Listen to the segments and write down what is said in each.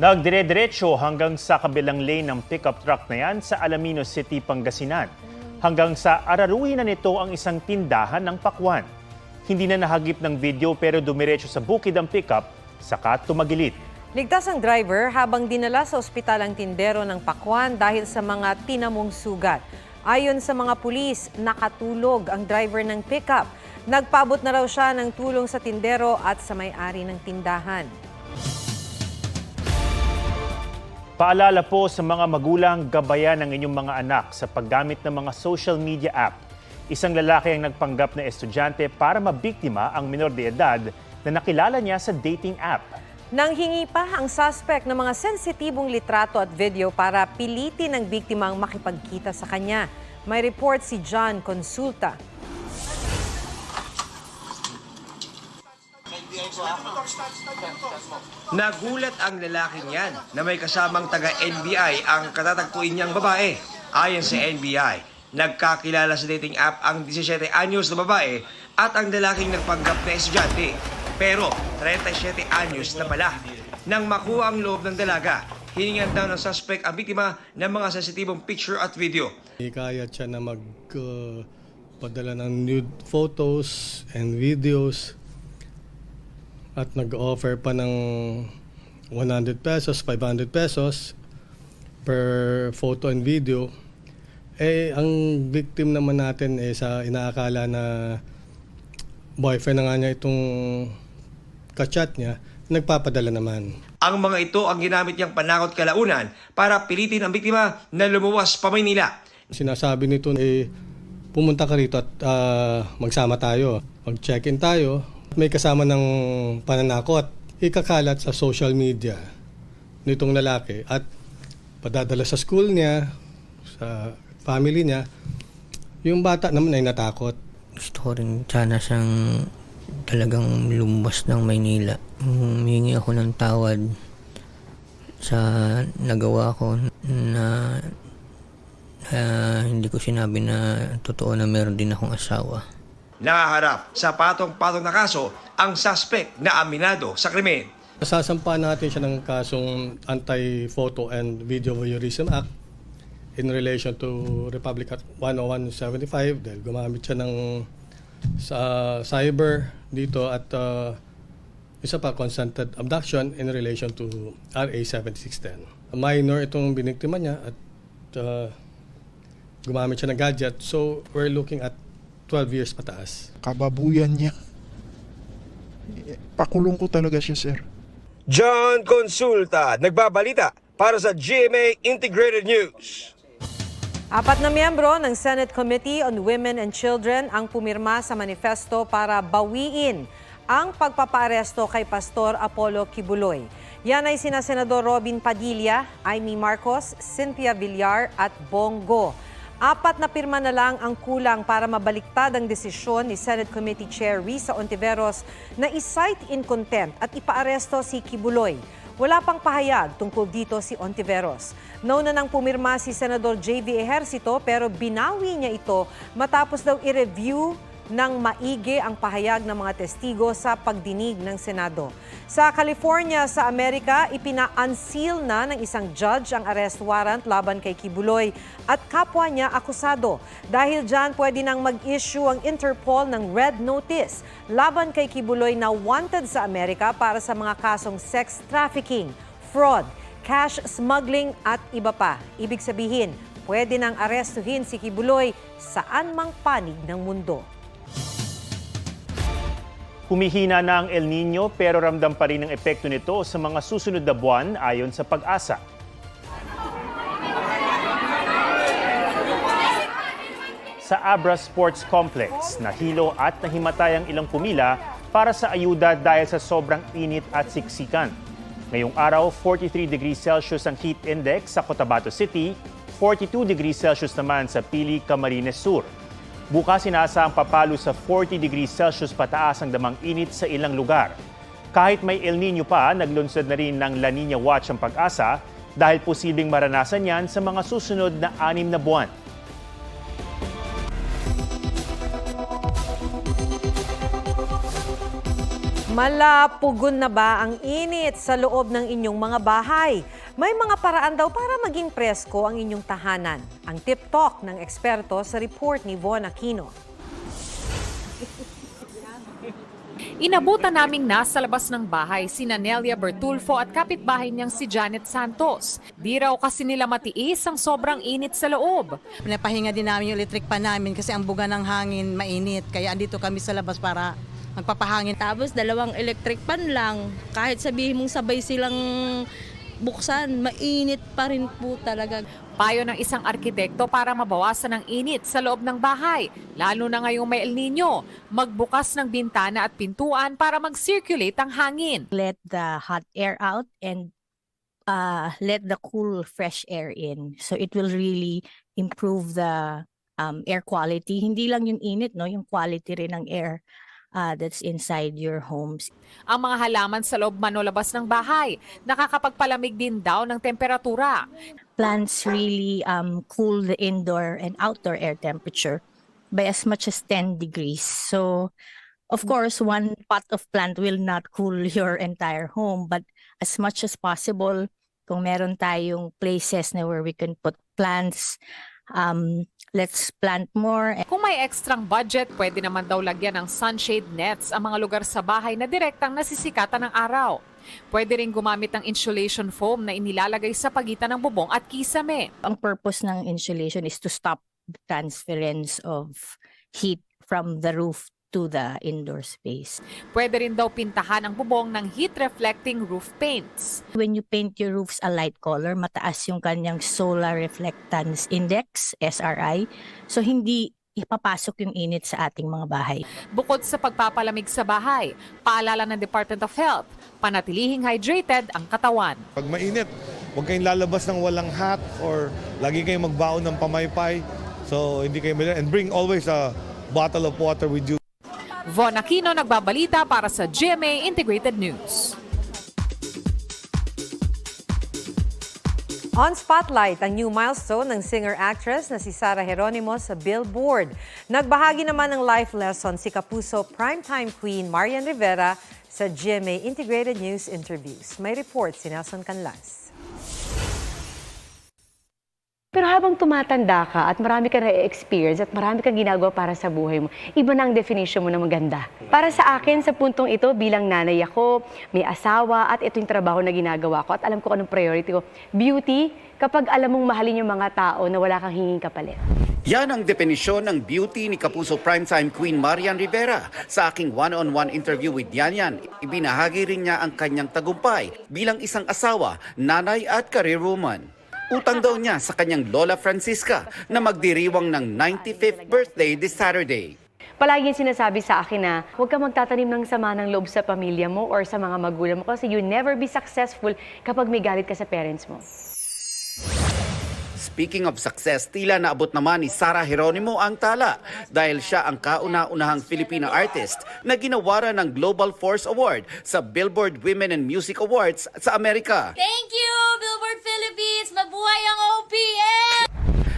Nagdire-diretso hanggang sa kabilang lane ng pickup truck na yan sa Alaminos City, Pangasinan. Hanggang sa araruhin na nito ang isang tindahan ng pakwan. Hindi na nahagip ng video pero dumiretso sa bukid ang pickup, saka tumagilid. Ligtas ang driver habang dinala sa ospital ang tindero ng pakwan dahil sa mga tinamong sugat. Ayon sa mga pulis, nakatulog ang driver ng pickup. Nagpaabot na raw siya ng tulong sa tindero at sa may-ari ng tindahan. Paalala po sa mga magulang, gabayan ng inyong mga anak sa paggamit ng mga social media app. Isang lalaki ang nagpanggap na estudyante para mabiktima ang minor de edad na nakilala niya sa dating app. Nanghingi pa ang suspect ng mga sensitibong litrato at video para pilitin ang biktimang makipagkita sa kanya. May report si John Consulta. Nagulat ang lalaking yan na may kasamang taga-NBI ang katatagpuin niyang babae. Ayon sa NBI, nagkakilala sa dating app ang 17 anyos na babae at ang lalaking nagpanggap na estudyante. Pero 37 anyos na pala. Nang makuha ang loob ng dalaga, hiningan daw ng suspect ang biktima ng mga sensitibong picture at video. Hikayat siya na magpadala ng nude photos and videos at nag-offer pa ng 100 pesos, 500 pesos per photo and video. Ang victim naman natin sa inaakala na boyfriend na nga niya itong kachat niya, nagpapadala naman. Ang mga ito ang ginamit niyang panakot kalaunan para pilitin ang biktima na lumuwas pa Maynila. Sinasabi nito, pumunta ka rito at magsama tayo. Mag-check-in tayo. May kasama ng pananakot. Ikakalat sa social media nitong lalaki at padadala sa school niya, sa family niya. Yung bata naman ay natakot. Gusto ko rin sana siyang talagang lumabas ng Maynila. Humingi ako ng tawad sa nagawa ko na hindi ko sinabi na totoo na meron din akong asawa. Nakaharap sa patong-patong na kaso ang suspect na aminado sa krimen. Sasampahan natin siya ng kasong Anti-Photo and Video Voyeurism Act in relation to Republic Act 10175 dahil gumamit siya ng sa cyber dito at isa pa consented abduction in relation to RA 7610. Minor itong biniktima niya at gumamit siya ng gadget, so we're looking at 12 years pataas. Kababuyan niya. Pakulong ko talaga siya, sir. John Consulta, nagbabalita para sa GMA Integrated News. 4 na miyembro ng Senate Committee on Women and Children ang pumirma sa manifesto para bawiin ang pagpapaaresto kay Pastor Apollo Kibuloy. Yan ay sina Senador Robin Padilla, Amy Marcos, Cynthia Villar at Bongo. 4 na pirma na lang ang kulang para mabaliktad ang desisyon ni Senate Committee Chair Risa Ontiveros na i-cite in contempt at ipaaresto si Kibuloy. Wala pang pahayag tungkol dito si Ontiveros. Nauna nang pumirma si Senador J.V. Ejercito pero binawi niya ito matapos daw i-review ng maigi ang pahayag ng mga testigo sa pagdinig ng Senado. Sa California, sa Amerika, ipina-unseal na ng isang judge ang arrest warrant laban kay Kibuloy at kapwa niya akusado. Dahil dyan, pwede nang mag-issue ang Interpol ng red notice laban kay Kibuloy na wanted sa Amerika para sa mga kasong sex trafficking, fraud, cash smuggling at iba pa. Ibig sabihin, pwede nang arestuhin si Kibuloy saan mang panig ng mundo. Humihina na ang El Nino pero ramdam pa rin ang epekto nito sa mga susunod na buwan ayon sa Pag-asa. Sa Abra Sports Complex, nahilo at nahimatay ang ilang pumila para sa ayuda dahil sa sobrang init at siksikan. Ngayong araw, 43 degrees Celsius ang heat index sa Cotabato City, 42 degrees Celsius naman sa Pili, Camarines Sur. Bukas inaasahang papalo sa 40 degrees Celsius pataas ang damang init sa ilang lugar. Kahit may El Nino pa, naglunsad na rin ng La Nina Watch ang Pag-asa dahil posibleng maranasan yan sa mga susunod na 6 na buwan. Malapugon na ba ang init sa loob ng inyong mga bahay? May mga paraan daw para maging presko ang inyong tahanan. Ang tip talk ng eksperto sa report ni Von Aquino. Inabutan naming nasa labas ng bahay si Nelia Bertulfo at kapitbahay niyang si Janet Santos. Di raw kasi nila matiis ang sobrang init sa loob. Pinapahinga din namin yung electric pan namin kasi ang buga ng hangin mainit. Kaya andito kami sa labas para magpapahangin. Tapos 2 electric pan lang. Kahit sabihin mong sabay silang buksan, mainit pa rin po talaga. Payo ng isang arkitekto para mabawasan ang init sa loob ng bahay. Lalo na ngayong may El Nino, magbukas ng bintana at pintuan para mag-circulate ang hangin. Let the hot air out and let the cool fresh air in. So it will really improve the air quality. Hindi lang yung init, no, yung quality rin ng air that's inside your homes. Ang mga halaman sa loob man o labas ng bahay, nakakapagpalamig din daw ng temperatura. Plants really cool the indoor and outdoor air temperature by as much as 10 degrees. So, of course, one pot of plant will not cool your entire home, but as much as possible, kung meron tayong places na where we can put plants, let's plant more. Kung may ekstrang budget, pwede naman daw lagyan ng sunshade nets ang mga lugar sa bahay na direktang nasisikatan ng araw. Pwede rin gumamit ng insulation foam na inilalagay sa pagitan ng bubong at kisame. Ang purpose ng insulation is to stop the transference of heat from the roof to the indoor space. Pwede rin daw pintahan ang bubong ng heat-reflecting roof paints. When you paint your roofs a light color, mataas yung kanyang solar reflectance index, SRI. So hindi ipapasok yung init sa ating mga bahay. Bukod sa pagpapalamig sa bahay, paalala ng Department of Health, panatilihing hydrated ang katawan. Pag mainit, huwag kayong lalabas ng walang hat or lagi kayong magbaon ng pamaypay. So hindi kayo and bring always a bottle of water with you. Von Aquino nagbabalita para sa GMA Integrated News. On Spotlight, ang new milestone ng singer-actress na si Sarah Geronimo sa Billboard. Nagbahagi naman ng life lesson si Kapuso primetime queen Marian Rivera sa GMA Integrated News interviews. May report si Nelson Canlas. Pero habang tumatanda ka at marami ka na-experience at marami kang ginagawa para sa buhay mo, iba na ang definition mo ng maganda. Para sa akin, sa puntong ito, bilang nanay ako, may asawa at ito yung trabaho na ginagawa ko at alam ko anong priority ko. Beauty, kapag alam mong mahalin yung mga tao na wala kang hinging kapalit. Yan ang definisyon ng beauty ni Kapuso primetime queen Marian Rivera. Sa aking one-on-one interview with Yan, ibinahagi rin niya ang kanyang tagumpay bilang isang asawa, nanay at career woman. Utang daw niya sa kanyang Lola Francisca na magdiriwang ng 95th birthday this Saturday. Palagi sinasabi sa akin na huwag ka magtatanim ng sama ng loob sa pamilya mo or sa mga magulang mo kasi you never be successful kapag may galit ka sa parents mo. Speaking of success, tila naabot naman ni Sarah Geronimo ang tala dahil siya ang kauna-unahang Filipina artist na ginawaran ng Global Force Award sa Billboard Women in Music Awards sa Amerika. Thank you, Billboard Philippines! Mabuhay ang OPM!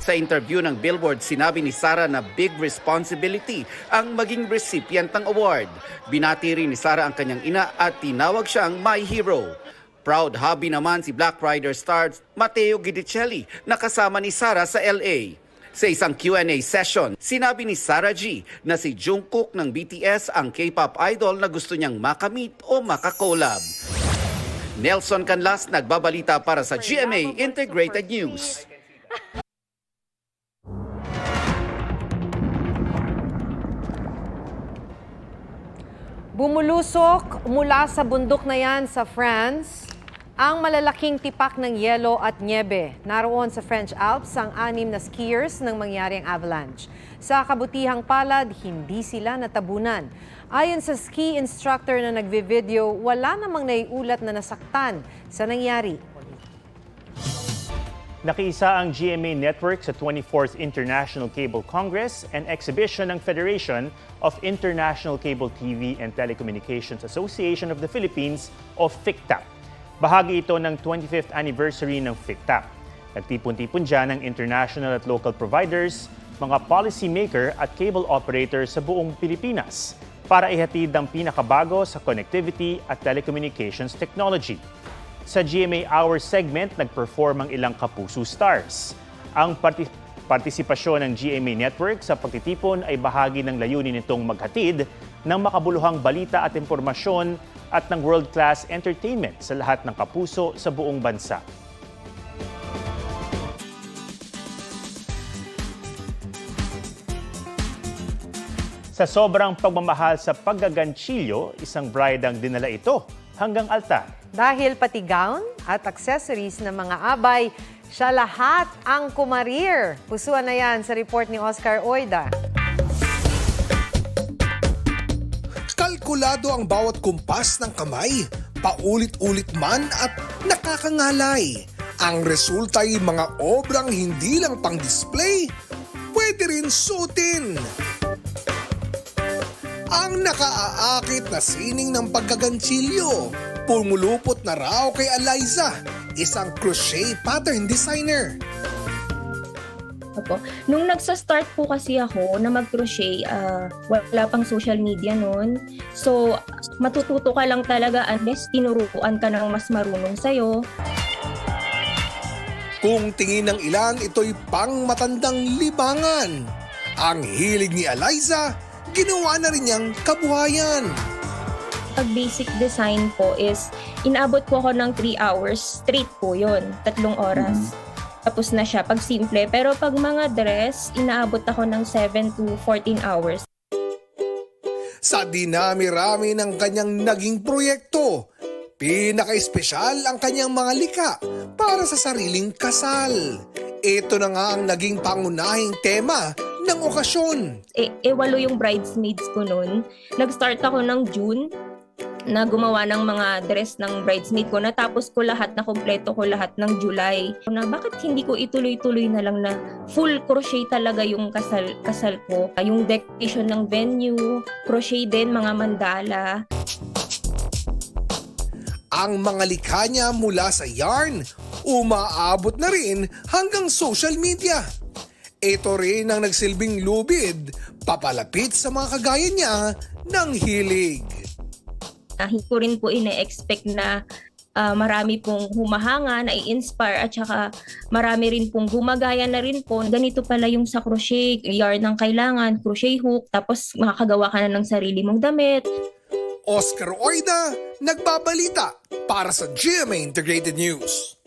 Sa interview ng Billboard, sinabi ni Sarah na big responsibility ang maging recipient ng award. Binati rin ni Sarah ang kanyang ina at tinawag siyang my hero. Proud hubby naman si Black Rider star Matteo Guidicelli na kasama ni Sarah sa LA. Sa isang Q&A session, sinabi ni Sarah G na si Jungkook ng BTS ang K-pop idol na gusto niyang makamit o makakolab. Nelson Canlas nagbabalita para sa GMA Integrated News. Bumulusok mula sa bundok na yan sa France ang malalaking tipak ng yelo at niebe. Naroon sa French Alps ang 6 na skiers nang mangyari ang avalanche. Sa kabutihang palad, hindi sila natabunan. Ayon sa ski instructor na nagvi-video, wala namang naiulat na nasaktan sa nangyari. Nakiisa ang GMA Network sa 24th International Cable Congress and Exhibition ng Federation of International Cable TV and Telecommunications Association of the Philippines o FICTAP. Bahagi ito ng 25th anniversary ng FICTAP. Nagtipon-tipon dyan ang international at local providers, mga policymaker at cable operators sa buong Pilipinas. para ihatid ang pinakabago sa connectivity at telecommunications technology. Sa GMA Hour segment, nag-perform ang ilang kapuso stars. Ang partisipasyon ng GMA Network sa pagtitipon ay bahagi ng layunin nitong maghatid ng makabuluhang balita at impormasyon at ng world-class entertainment sa lahat ng kapuso sa buong bansa. Sa sobrang pagmamahal sa paggaganchilyo, isang bride ang dinala ito hanggang altar. Dahil pati gown at accessories ng mga abay, siya lahat ang kumarir. Pusuan na yan sa report ni Oscar Oida. Kalkulado ang bawat kumpas ng kamay, paulit-ulit man at nakakangalay. Ang resulta ay mga obrang hindi lang pang-display, pwede rin suotin. Ang nakaaakit na sining ng paggaganchilyo, pumulupot na raw kay Eliza, isang crochet pattern designer. Nung nagsa-start po kasi ako na mag-crochet, wala pang social media noon. So, matututo ka lang talaga unless tinuruan ka ng mas marunong sa'yo. Kung tingin ng ilan, ito'y pang matandang libangan. Ang hilig ni Eliza, ginawa na rin niyang kabuhayan. Pag basic design po is, inaabot ko ako ng 3 hours, straight po yun, 3 oras. Tapos na siya pag simple. Pero pag mga dress, inaabot ako ng 7 to 14 hours. Sa dinami-rami ng kanyang naging proyekto, pinaka-espesyal ang kanyang mga lika para sa sariling kasal. Ito na nga ang naging pangunahing tema ng okasyon. 8 yung bridesmaids ko noon. Nag-start ako ng June na gumawa ng mga dress ng bridesmaid ko. Natapos ko lahat, na kompleto ko lahat ng July. Na bakit hindi ko ituloy-tuloy na lang na full crochet talaga yung kasal ko. Yung decoration ng venue, crochet din, mga mandala. Ang mga likha niya mula sa yarn, umaabot na rin hanggang social media. Ito rin ang nagsilbing lubid, papalapit sa mga kagaya niya ng hilig. Hindi ko rin po ina-expect na marami pong humahanga, na i-inspire at saka marami rin pong gumagaya na rin po. Ganito pala yung sa crochet, yarn ang kailangan, crochet hook, tapos makakagawa ka na ng sarili mong damit. Oscar Oida, nagbabalita para sa GMA Integrated News.